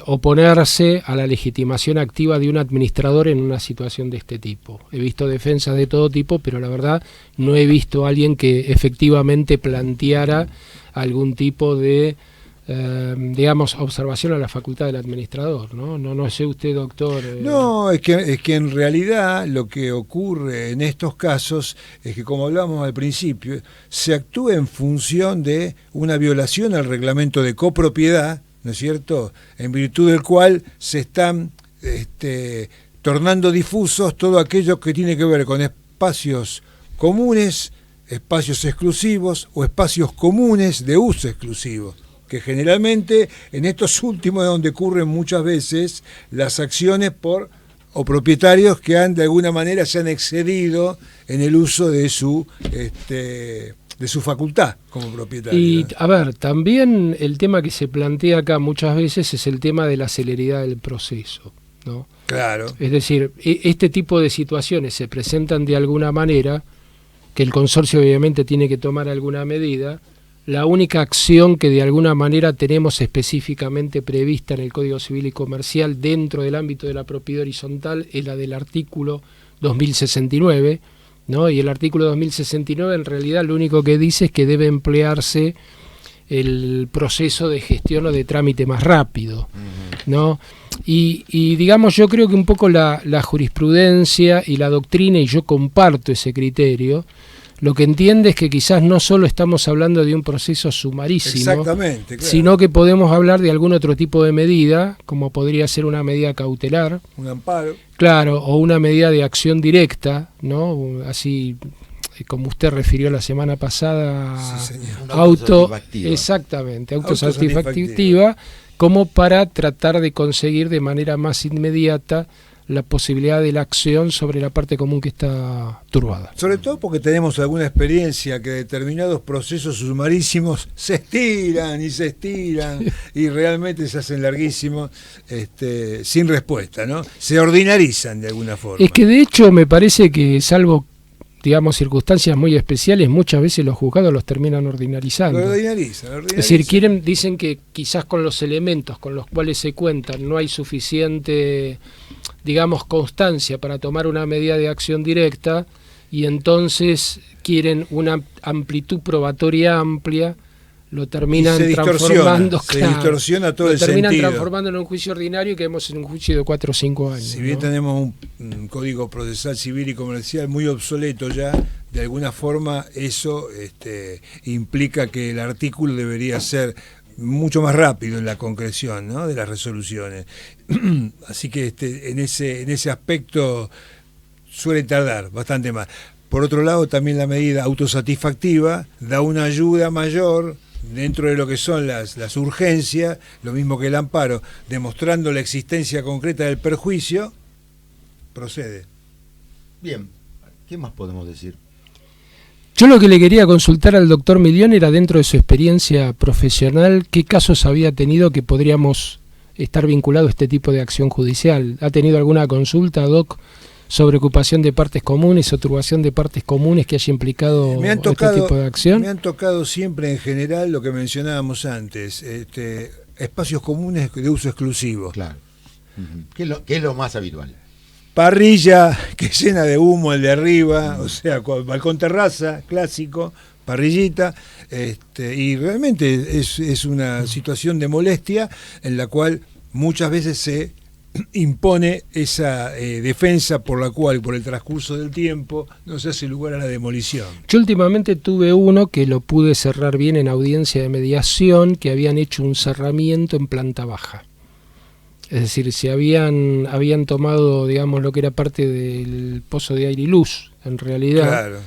oponerse a la legitimación activa de un administrador en una situación de este tipo. He visto defensas de todo tipo, pero la verdad no he visto a alguien que efectivamente planteara algún tipo de digamos, observación a la facultad del administrador, ¿no? No sé usted, doctor. No, es que en realidad lo que ocurre en estos casos es que, como hablamos al principio, se actúa en función de una violación al reglamento de copropiedad, ¿no es cierto?, en virtud del cual se están tornando difusos todo aquello que tiene que ver con espacios comunes, espacios exclusivos o espacios comunes de uso exclusivo, que generalmente en estos últimos es donde ocurren muchas veces las acciones por o propietarios que de alguna manera se han excedido en el uso de su facultad como propietario. Y a ver, también el tema que se plantea acá muchas veces es el tema de la celeridad del proceso, ¿no? Claro. Es decir, este tipo de situaciones se presentan de alguna manera, que el consorcio obviamente tiene que tomar alguna medida. La única acción que de alguna manera tenemos específicamente prevista en el Código Civil y Comercial dentro del ámbito de la propiedad horizontal es la del artículo 2069, ¿no? Y el artículo 2069 en realidad lo único que dice es que debe emplearse el proceso de gestión o de trámite más rápido, ¿no? Y digamos, yo creo que un poco la jurisprudencia y la doctrina, y yo comparto ese criterio, lo que entiende es que quizás no solo estamos hablando de un proceso sumarísimo, exactamente, claro, sino que podemos hablar de algún otro tipo de medida, como podría ser una medida cautelar, un amparo, claro, o una medida de acción directa, ¿no? Así como usted refirió la semana pasada, sí, exactamente, autosatisfactiva, como para tratar de conseguir de manera más inmediata la posibilidad de la acción sobre la parte común que está turbada. Sobre todo porque tenemos alguna experiencia que determinados procesos sumarísimos se estiran y realmente se hacen larguísimos sin respuesta, ¿no? Se ordinarizan de alguna forma. Es que de hecho me parece que, salvo digamos, circunstancias muy especiales, muchas veces los juzgados los terminan ordinarizando. Lo ordinarizan. Es decir, dicen que quizás con los elementos con los cuales se cuentan no hay suficiente, digamos, constancia para tomar una medida de acción directa, y entonces quieren una amplitud probatoria amplia, lo terminan transformando, se distorsiona todo el sentido. Lo terminan transformando en un juicio ordinario y quedamos en un juicio de 4 o 5 años. Si bien tenemos un código procesal civil y comercial muy obsoleto ya, de alguna forma eso implica que el artículo debería ser mucho más rápido en la concreción, ¿no?, de las resoluciones. Así que en ese aspecto suele tardar bastante más. Por otro lado, también la medida autosatisfactiva da una ayuda mayor dentro de lo que son las urgencias, lo mismo que el amparo, demostrando la existencia concreta del perjuicio, procede. Bien, ¿qué más podemos decir? Yo lo que le quería consultar al doctor Milión era, dentro de su experiencia profesional, qué casos había tenido que podríamos estar vinculados a este tipo de acción judicial. ¿Ha tenido alguna consulta, doc, sobre ocupación de partes comunes o turbación de partes comunes que haya implicado este tipo de acción? Me han tocado siempre, en general, lo que mencionábamos antes, espacios comunes de uso exclusivo. Claro. ¿Qué es lo más habitual? Parrilla que llena de humo el de arriba, o sea, balcón terraza, clásico, parrillita, y realmente es una situación de molestia en la cual muchas veces se impone esa defensa por la cual, por el transcurso del tiempo, no se hace lugar a la demolición. Yo últimamente tuve uno que lo pude cerrar bien en audiencia de mediación, que habían hecho un cerramiento en planta baja. Es decir, si habían tomado, digamos, lo que era parte del pozo de aire y luz, en realidad, claro,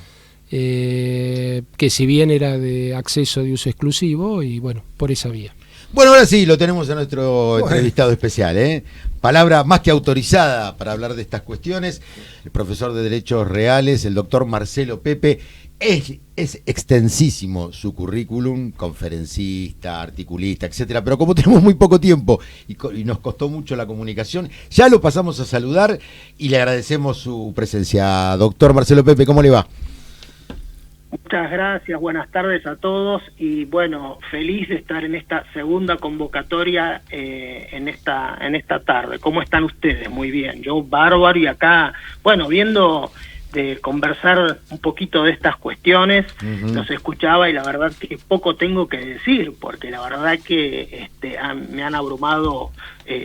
que si bien era de acceso de uso exclusivo, y bueno, por esa vía. Bueno, ahora sí, lo tenemos a nuestro entrevistado especial, ¿eh? Palabra más que autorizada para hablar de estas cuestiones, el profesor de Derechos Reales, el doctor Marcelo Pepe. Es extensísimo su currículum, conferencista, articulista, etcétera, pero como tenemos muy poco tiempo y nos costó mucho la comunicación, ya lo pasamos a saludar y le agradecemos su presencia. Doctor Marcelo Pepe, ¿cómo le va? Muchas gracias, buenas tardes a todos, y bueno, feliz de estar en esta segunda convocatoria en esta tarde. ¿Cómo están ustedes? Muy bien, yo bárbaro, y acá, bueno, viendo de conversar un poquito de estas cuestiones, los escuchaba y la verdad que poco tengo que decir, porque la verdad que me han abrumado,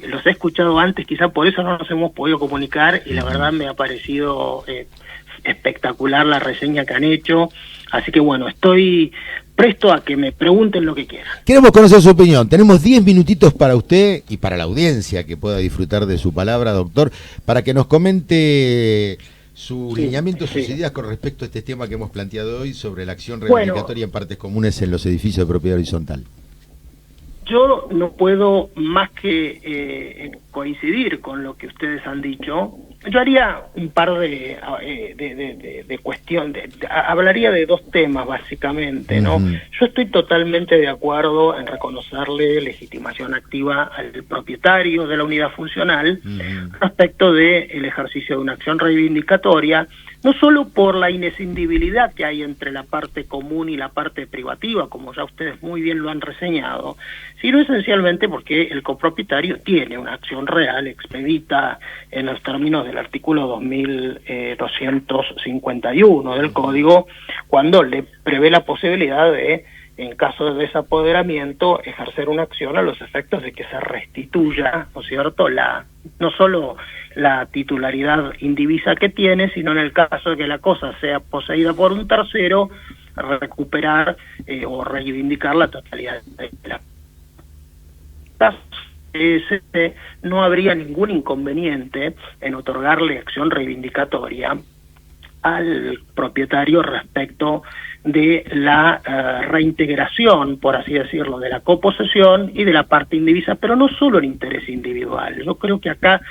los he escuchado antes, quizá por eso no nos hemos podido comunicar, y la verdad me ha parecido espectacular la reseña que han hecho, así que bueno, estoy presto a que me pregunten lo que quieran. Queremos conocer su opinión. Tenemos 10 minutitos para usted y para la audiencia que pueda disfrutar de su palabra, doctor, para que nos comente su lineamiento, sus ideas con respecto a este tema que hemos planteado hoy sobre la acción reivindicatoria en partes comunes en los edificios de propiedad horizontal. Yo no puedo más que coincidir con lo que ustedes han dicho. Yo haría un par de cuestiones, hablaría de dos temas básicamente, ¿no? Yo estoy totalmente de acuerdo en reconocerle legitimación activa al propietario de la unidad funcional respecto del ejercicio de una acción reivindicatoria, no solo por la inescindibilidad que hay entre la parte común y la parte privativa, como ya ustedes muy bien lo han reseñado, sino esencialmente porque el copropietario tiene una acción real expedita en los términos del artículo 2251 del Código, cuando le prevé la posibilidad de, en caso de desapoderamiento, ejercer una acción a los efectos de que se restituya, ¿no es cierto?, no solo la titularidad indivisa que tiene, sino en el caso de que la cosa sea poseída por un tercero, recuperar o reivindicar la totalidad de la. No habría ningún inconveniente en otorgarle acción reivindicatoria al propietario respecto de la reintegración, por así decirlo, de la coposesión y de la parte indivisa, pero no solo en interés individual. Yo creo que acá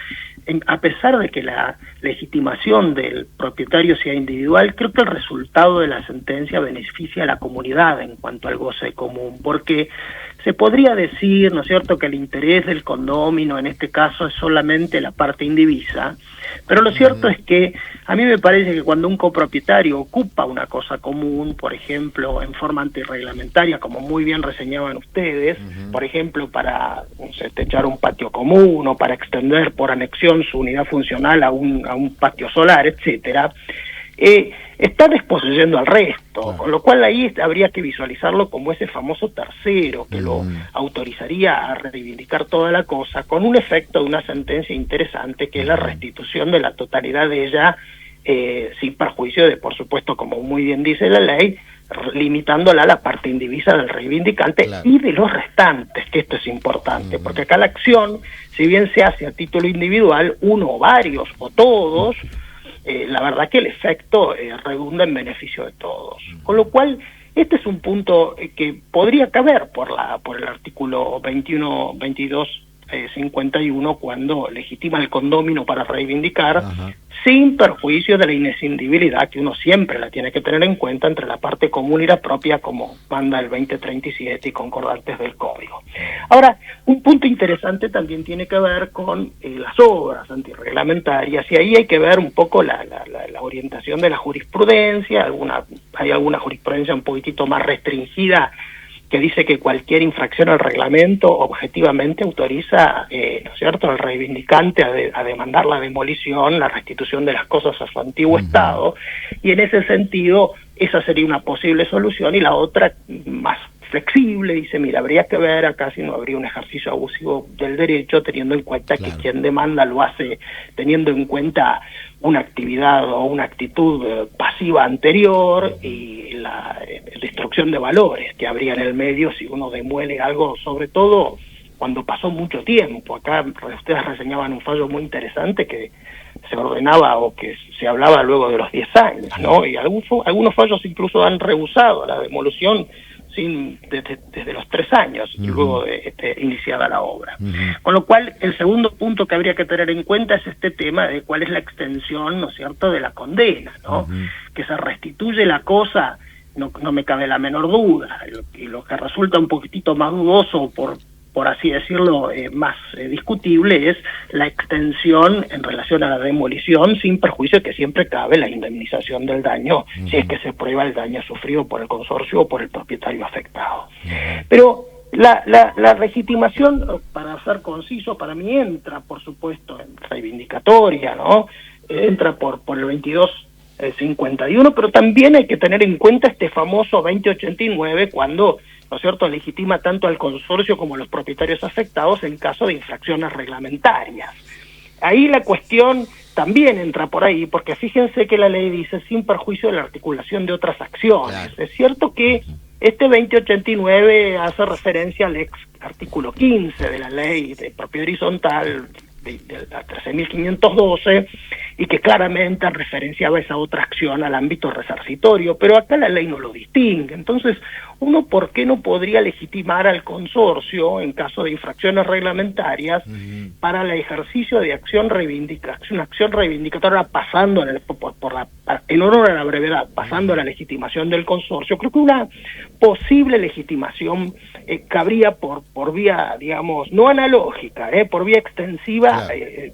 a pesar de que la legitimación del propietario sea individual, creo que el resultado de la sentencia beneficia a la comunidad en cuanto al goce común, porque se podría decir, ¿no es cierto?, que el interés del condómino en este caso es solamente la parte indivisa, pero lo cierto es que a mí me parece que cuando un copropietario ocupa una cosa común, por ejemplo, en forma antirreglamentaria, como muy bien reseñaban ustedes, por ejemplo, para techar un patio común o para extender por anexión su unidad funcional a un patio solar, etcétera, está desposeyendo al resto, con lo cual ahí habría que visualizarlo como ese famoso tercero que lo autorizaría a reivindicar toda la cosa, con un efecto de una sentencia interesante que es la restitución de la totalidad de ella, sin perjuicio de, por supuesto, como muy bien dice la ley, limitándola a la parte indivisa del reivindicante y de los restantes, que esto es importante, porque acá la acción, si bien se hace a título individual, uno o varios o todos, la verdad que el efecto redunda en beneficio de todos. Con lo cual, este es un punto que podría caber por el artículo 21, 22, 51, cuando legitima el condómino para reivindicar, sin perjuicio de la inescindibilidad, que uno siempre la tiene que tener en cuenta entre la parte común y la propia, como manda el 2037 y concordantes del Código. Ahora, un punto interesante también tiene que ver con las obras antirreglamentarias, y ahí hay que ver un poco la orientación de la jurisprudencia. Hay alguna jurisprudencia un poquitito más restringida que dice que cualquier infracción al reglamento objetivamente autoriza, ¿no es cierto?, al reivindicante a demandar la demolición, la restitución de las cosas a su antiguo estado, y en ese sentido esa sería una posible solución, y la otra más flexible dice, mira, habría que ver acá si no habría un ejercicio abusivo del derecho, teniendo en cuenta que quien demanda lo hace teniendo en cuenta una actividad o una actitud pasiva anterior y la destrucción de valores que habría en el medio si uno demuele algo, sobre todo cuando pasó mucho tiempo. Acá ustedes reseñaban un fallo muy interesante que se ordenaba o que se hablaba luego de los 10 años, ¿no? Y algunos fallos incluso han rehusado la demolición desde los 3 años, luego de iniciada la obra. Con lo cual, el segundo punto que habría que tener en cuenta es este tema de cuál es la extensión, ¿no es cierto?, de la condena, ¿no? Que se restituye la cosa, no me cabe la menor duda, y lo que resulta un poquitito más dudoso, por así decirlo, más discutible, es la extensión en relación a la demolición, sin perjuicio que siempre cabe la indemnización del daño, si es que se prueba el daño sufrido por el consorcio o por el propietario afectado. Pero la legitimación, para ser conciso, para mí entra, por supuesto, en reivindicatoria, ¿no? Entra por el 2251, pero también hay que tener en cuenta este famoso 2089 cuando, ¿no es cierto?, legitima tanto al consorcio como a los propietarios afectados en caso de infracciones reglamentarias. Ahí la cuestión también entra por ahí, porque fíjense que la ley dice sin perjuicio de la articulación de otras acciones. Es cierto que este 2089 hace referencia al ex artículo 15 de la ley de propiedad horizontal, de la 13.512, y que claramente referenciaba esa otra acción al ámbito resarcitorio, pero acá la ley no lo distingue. Entonces, uno, ¿por qué no podría legitimar al consorcio en caso de infracciones reglamentarias para el ejercicio de acción reivindicatoria, pasando en honor a la brevedad, pasando a la legitimación del consorcio? Creo que una posible legitimación cabría por vía, digamos, no analógica, por vía extensiva,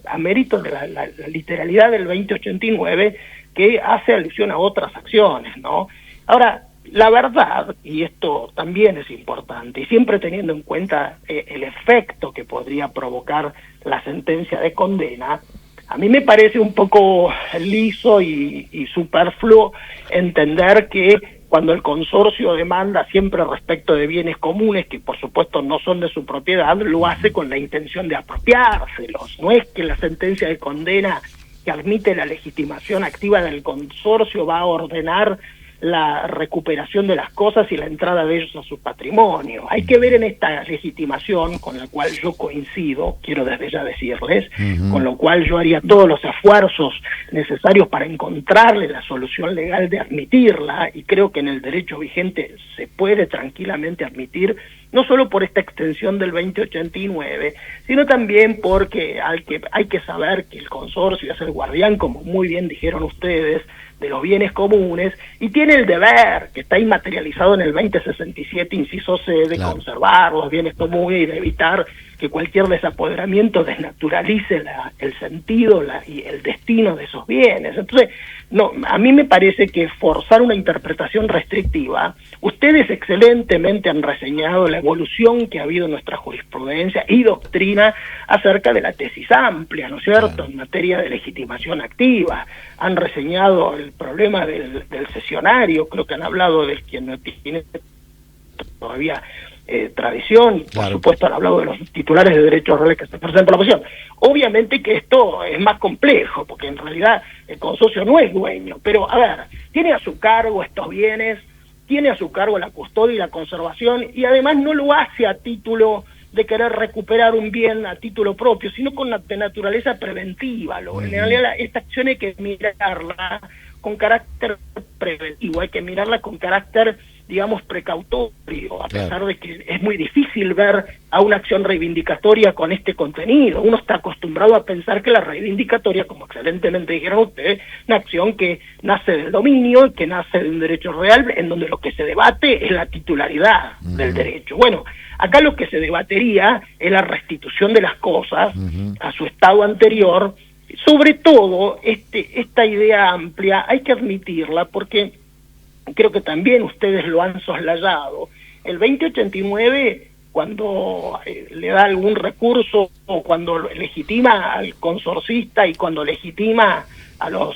a mérito de la literalidad del 2089, que hace alusión a otras acciones, ¿no? Ahora, la verdad, y esto también es importante, y siempre teniendo en cuenta el efecto que podría provocar la sentencia de condena, a mí me parece un poco liso y superfluo entender que cuando el consorcio demanda siempre respecto de bienes comunes, que por supuesto no son de su propiedad, lo hace con la intención de apropiárselos. No es que la sentencia de condena que admite la legitimación activa del consorcio va a ordenar la recuperación de las cosas y la entrada de ellos a su patrimonio. Hay que ver en esta legitimación, con la cual yo coincido, quiero desde ya decirles, con lo cual yo haría todos los esfuerzos necesarios para encontrarle la solución legal de admitirla, y creo que en el derecho vigente se puede tranquilamente admitir, no solo por esta extensión del 2089, sino también porque hay que saber que el consorcio es el guardián, como muy bien dijeron ustedes, de los bienes comunes, y tiene el deber, que está inmaterializado en el 2067, inciso C, de conservar los bienes comunes y de evitar que cualquier desapoderamiento desnaturalice el sentido y el destino de esos bienes. Entonces, no, a mí me parece que forzar una interpretación restrictiva, ustedes excelentemente han reseñado la evolución que ha habido en nuestra jurisprudencia y doctrina acerca de la tesis amplia, ¿no es cierto?, en materia de legitimación activa. Han reseñado el problema del cesionario, creo que han hablado de quien no tiene todavía tradición, y por supuesto han hablado de los titulares de derechos reales que se presentan por la oposición. Obviamente que esto es más complejo, porque en realidad el consorcio no es dueño, pero a ver, tiene a su cargo estos bienes, tiene a su cargo la custodia y la conservación, y además no lo hace a título de querer recuperar un bien a título propio, sino de naturaleza preventiva. En realidad esta acción hay que mirarla con carácter preventivo, hay que mirarla con carácter, digamos, precautorio, a pesar de que es muy difícil ver a una acción reivindicatoria con este contenido. Uno está acostumbrado a pensar que la reivindicatoria, como excelentemente dijeron ustedes, una acción que nace del dominio, que nace de un derecho real, en donde lo que se debate es la titularidad del derecho. Bueno, acá lo que se debatería es la restitución de las cosas a su estado anterior. Sobre todo, esta idea amplia hay que admitirla, porque creo que también ustedes lo han soslayado. El 2089, cuando le da algún recurso, o cuando legitima al consorcista y cuando legitima a los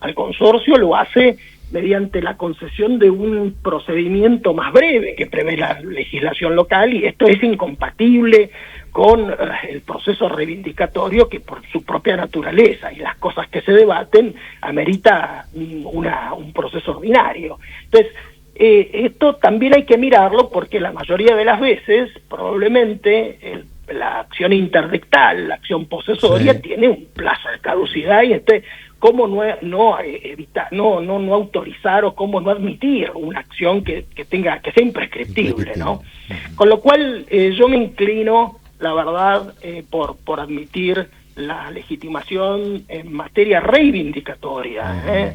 al consorcio, lo hace mediante la concesión de un procedimiento más breve que prevé la legislación local, y esto es incompatible con el proceso reivindicatorio, que por su propia naturaleza y las cosas que se debaten amerita un proceso ordinario. Entonces, esto también hay que mirarlo, porque la mayoría de las veces probablemente la acción interdictal, la acción posesoria, tiene un plazo de caducidad, y cómo no autorizar o cómo no admitir una acción que sea imprescriptible, ¿no? Con lo cual yo me inclino, la verdad, por admitir la legitimación en materia reivindicatoria,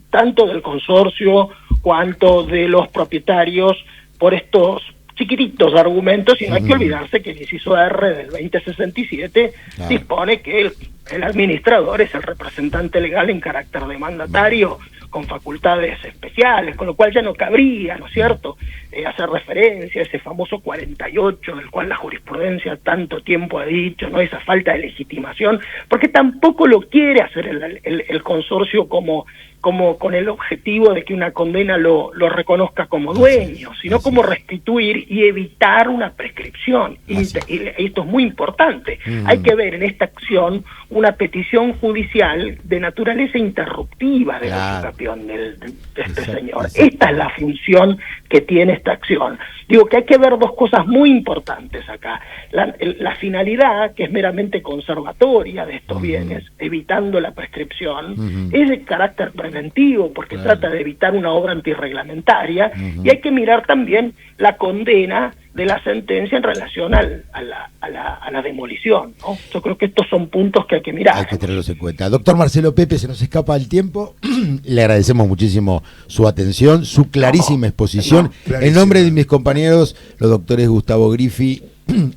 tanto del consorcio cuanto de los propietarios, por estos chiquititos argumentos, y no hay que olvidarse que el inciso R del 2067 dispone que el administrador es el representante legal en carácter de mandatario, con facultades especiales, con lo cual ya no cabría, ¿no es cierto?, hacer referencia a ese famoso 48, del cual la jurisprudencia tanto tiempo ha dicho, ¿no?, esa falta de legitimación, porque tampoco lo quiere hacer el consorcio como con el objetivo de que una condena lo reconozca como dueño, sino como restituir y evitar una prescripción. Y esto es muy importante. Hay que ver en esta acción una petición judicial de naturaleza interruptiva de la usurpación de este señor. Esta es la función que tiene esta acción. Digo que hay que ver dos cosas muy importantes acá. La finalidad, que es meramente conservatoria de estos bienes, evitando la prescripción, es de carácter preventivo, porque trata de evitar una obra antirreglamentaria, y hay que mirar también la condena de la sentencia en relación a la demolición, ¿no? Yo creo que estos son puntos que hay que mirar. Hay que tenerlos en cuenta. Doctor Marcelo Pepe, se nos escapa el tiempo. Le agradecemos muchísimo su atención, su clarísima exposición. En nombre de mis compañeros, los doctores Gustavo Griffi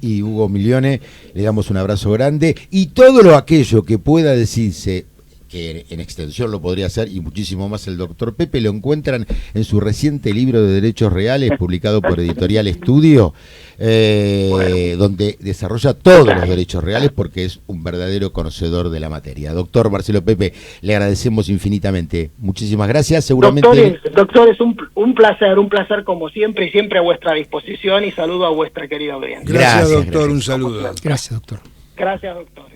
y Hugo Milione, le damos un abrazo grande. Y todo aquello que pueda decirse, que en extensión lo podría hacer, y muchísimo más el doctor Pepe, lo encuentran en su reciente libro de Derechos Reales, publicado por Editorial Estudio, donde desarrolla todos los derechos reales, porque es un verdadero conocedor de la materia. Doctor Marcelo Pepe, le agradecemos infinitamente. Muchísimas gracias. Seguramente... Doctores, un placer como siempre, y siempre a vuestra disposición, y saludo a vuestra querida audiencia. Gracias, doctor, un saludo. Gracias, doctor. Gracias, doctores.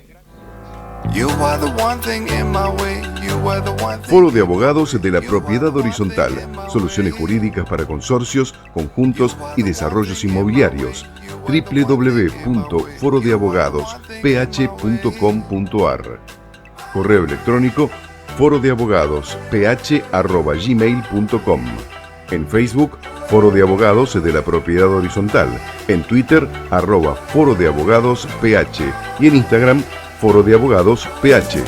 You are the one thing in my way. You are the one thing. Foro de Abogados de la Propiedad Horizontal. Soluciones jurídicas para consorcios, conjuntos y desarrollos inmobiliarios. www.forodeabogadosph.com.ar. Correo electrónico forodeabogadosph@gmail.com. En Facebook, Foro de Abogados de la Propiedad Horizontal. En Twitter, @Foro de Abogados PH. Y en Instagram, Foro de Abogados PH.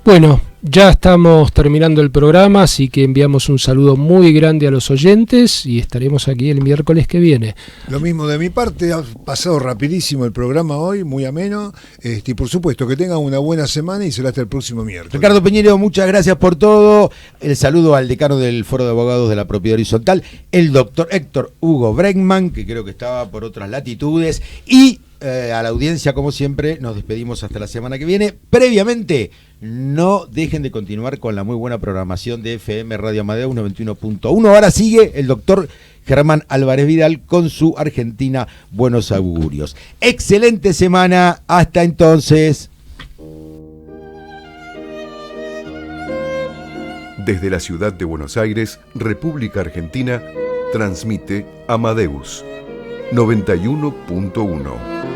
Bueno, ya estamos terminando el programa, así que enviamos un saludo muy grande a los oyentes y estaremos aquí el miércoles que viene. Lo mismo de mi parte, ha pasado rapidísimo el programa hoy, muy ameno, y por supuesto que tengan una buena semana y será hasta el próximo miércoles. Ricardo Peñero, muchas gracias por todo. El saludo al decano del Foro de Abogados de la Propiedad Horizontal, el doctor Héctor Hugo Bregman, que creo que estaba por otras latitudes, y a la audiencia, como siempre, nos despedimos hasta la semana que viene. Previamente, no dejen de continuar con la muy buena programación de FM Radio Amadeus 91.1. Ahora sigue el doctor Germán Álvarez Vidal con su Argentina Buenos Augurios. Excelente semana, hasta entonces. Desde la ciudad de Buenos Aires, República Argentina, transmite Amadeus 91.1.